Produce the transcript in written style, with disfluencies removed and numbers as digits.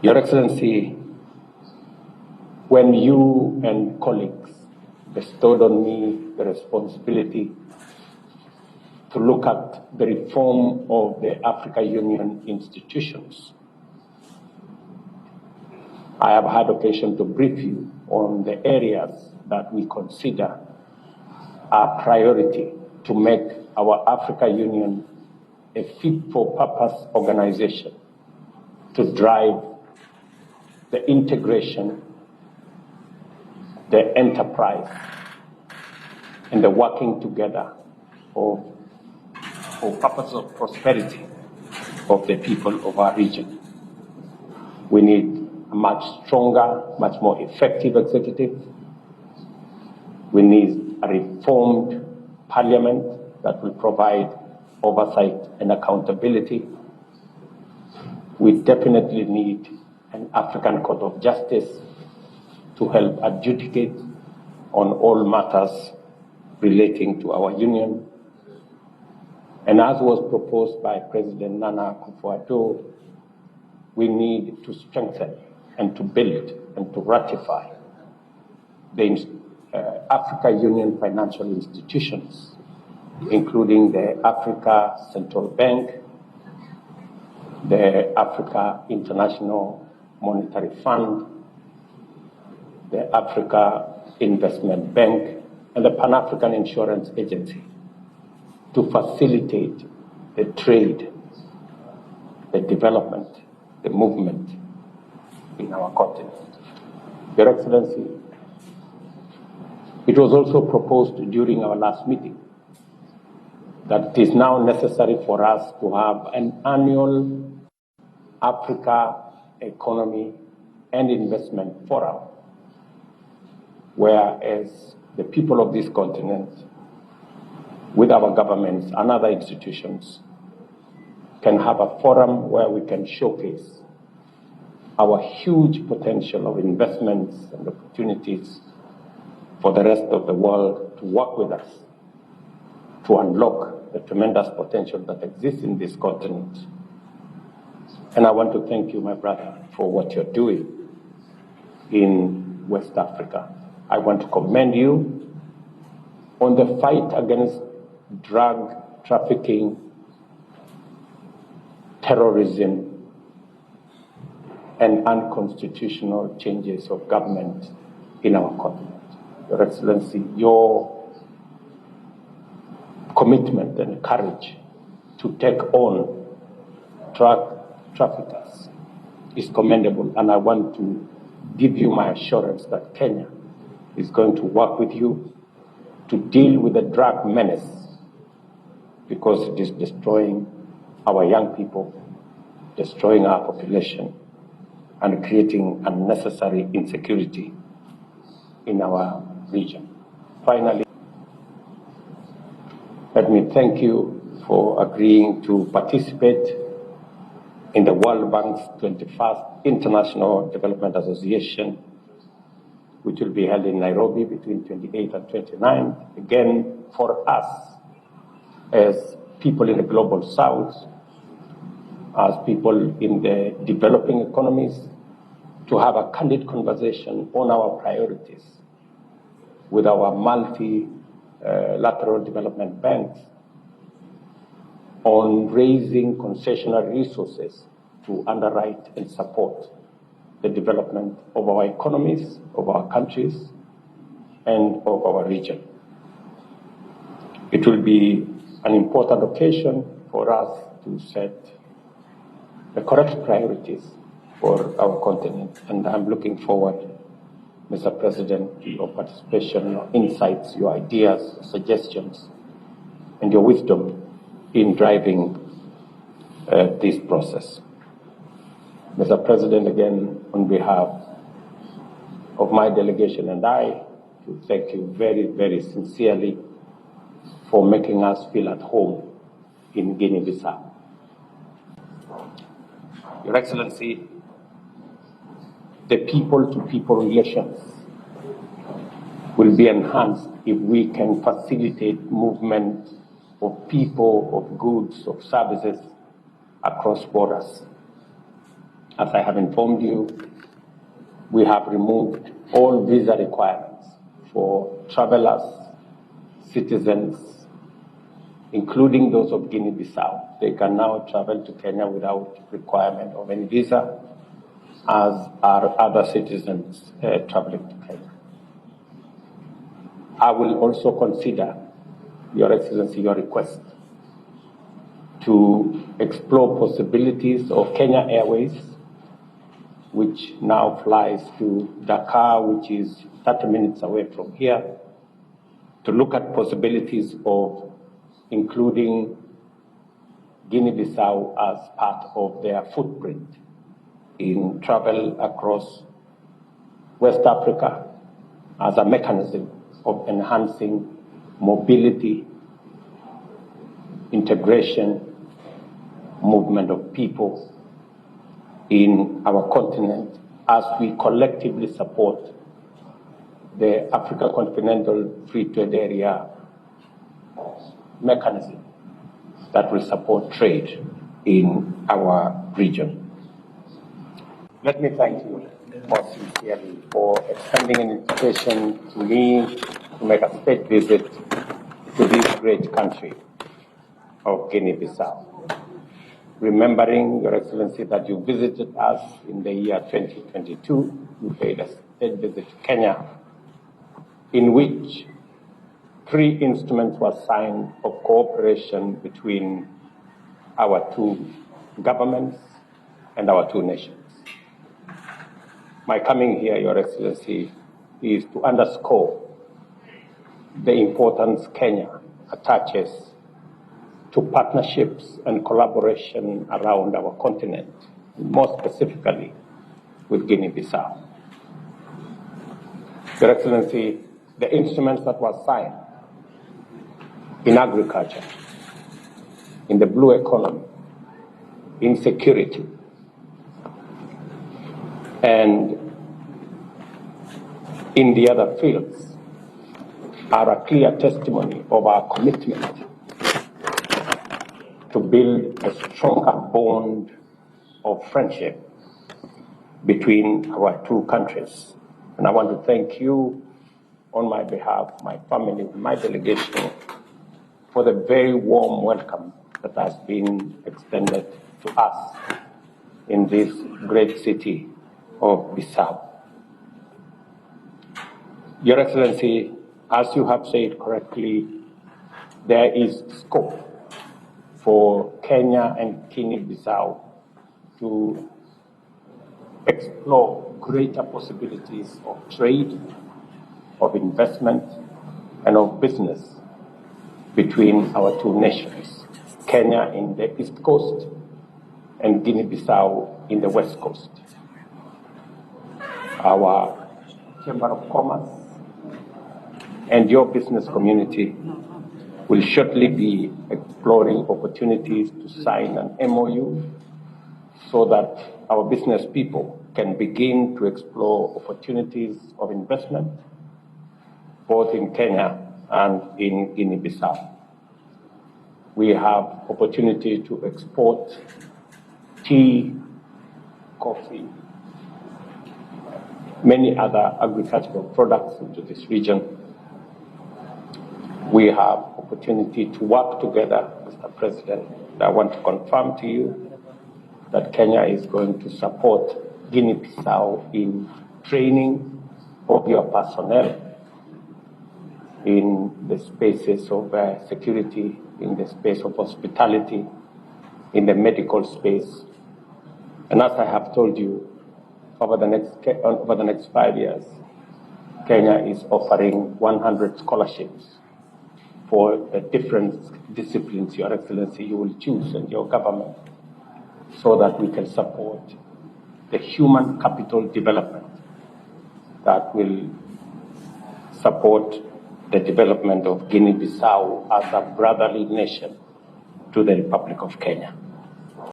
Your Excellency, when you and colleagues bestowed on me the responsibility to look at the reform of the Africa Union institutions, I have had occasion to brief you on the areas that we consider a priority to make our Africa Union a fit-for-purpose organization to drive the integration, the enterprise, and the working together for purpose of prosperity of the people of our region. We need a much stronger, much more effective executive. We need a reformed parliament that will provide oversight and accountability. We definitely need an African Court of Justice to help adjudicate on all matters relating to our union. And as was proposed by President Nana Akufo-Addo, we need to strengthen and to build and to ratify the Africa Union financial institutions, including the Africa Central Bank, the Africa International Monetary Fund, the Africa Investment Bank, and the Pan-African Insurance Agency to facilitate the trade, the development, the movement in our continent. Your Excellency, it was also proposed during our last meeting that it is now necessary for us to have an annual Africa Economy and Investment Forum, whereas the people of this continent, with our governments and other institutions, can have a forum where we can showcase our huge potential of investments and opportunities for the rest of the world to work with us to unlock the tremendous potential that exists in this continent. And I want to thank you, my brother, for what you're doing in West Africa. I want to commend you on the fight against drug trafficking, terrorism, and unconstitutional changes of government in our continent. Your Excellency, your commitment and courage to take on drug traffickers is commendable, and I want to give you my assurance that Kenya is going to work with you to deal with the drug menace, because it is destroying our young people, destroying our population, and creating unnecessary insecurity in our region. Finally, let me thank you for agreeing to participate in the World Bank's 21st International Development Association, which will be held in Nairobi between 28th and 29th. Again, for us as people in the global south, as people in the developing economies, to have a candid conversation on our priorities with our multilateral development banks on raising concessional resources to underwrite and support the development of our economies, of our countries, and of our region. It will be an important occasion for us to set the correct priorities for our continent, and I'm looking forward, Mr. President, to your participation, your insights, your ideas, your suggestions, and your wisdom in driving this process. Mr. President, again, on behalf of my delegation and I, to thank you very, very sincerely for making us feel at home in Guinea-Bissau. Your Excellency, the people-to-people relations will be enhanced if we can facilitate movement of people, of goods, of services across borders. as I have informed you, we have removed all visa requirements for travelers, citizens, including those of Guinea-Bissau. They can now travel to Kenya without requirement of any visa, as are other citizens traveling to Kenya. I will also consider, Your Excellency, your request to explore possibilities of Kenya Airways, which now flies to Dakar, which is 30 minutes away from here, to look at possibilities of including Guinea-Bissau as part of their footprint in travel across West Africa as a mechanism of enhancing mobility, integration, movement of people in our continent as we collectively support the Africa Continental Free Trade Area mechanism that will support trade in our region. Let me thank you most sincerely for extending an invitation to me to make a state visit to this great country of Guinea-Bissau. Remembering, Your Excellency, that you visited us in the year 2022, you paid a state visit to Kenya, in which 3 instruments were signed of cooperation between our 2 governments and our 2 nations. My coming here, Your Excellency, is to underscore the importance Kenya attaches to partnerships and collaboration around our continent, more specifically with Guinea-Bissau. Your Excellency, the instruments that were signed in agriculture, in the blue economy, in security, and in the other fields are a clear testimony of our commitment to build a stronger bond of friendship between our 2 countries. And I want to thank you on my behalf, my family, my delegation, for the very warm welcome that has been extended to us in this great city of Bisau. Your Excellency, as you have said correctly, there is scope for Kenya and Guinea-Bissau to explore greater possibilities of trade, of investment, and of business between our 2 nations, Kenya in the East Coast and Guinea-Bissau in the West Coast. Our Chamber of Commerce and your business community will shortly be exploring opportunities to sign an MOU so that our business people can begin to explore opportunities of investment both in Kenya and in Guinea-Bissau. We have opportunity to export tea, coffee, many other agricultural products into this region. We have opportunity to work together, Mr. President. I want to confirm to you that Kenya is going to support Guinea-Bissau in training of your personnel in the spaces of security, in the space of hospitality, in the medical space. And as I have told you, over the next 5 years, Kenya is offering 100 scholarships for the different disciplines, Your Excellency, you will choose and your government, so that we can support the human capital development that will support the development of Guinea-Bissau as a brotherly nation to the Republic of Kenya.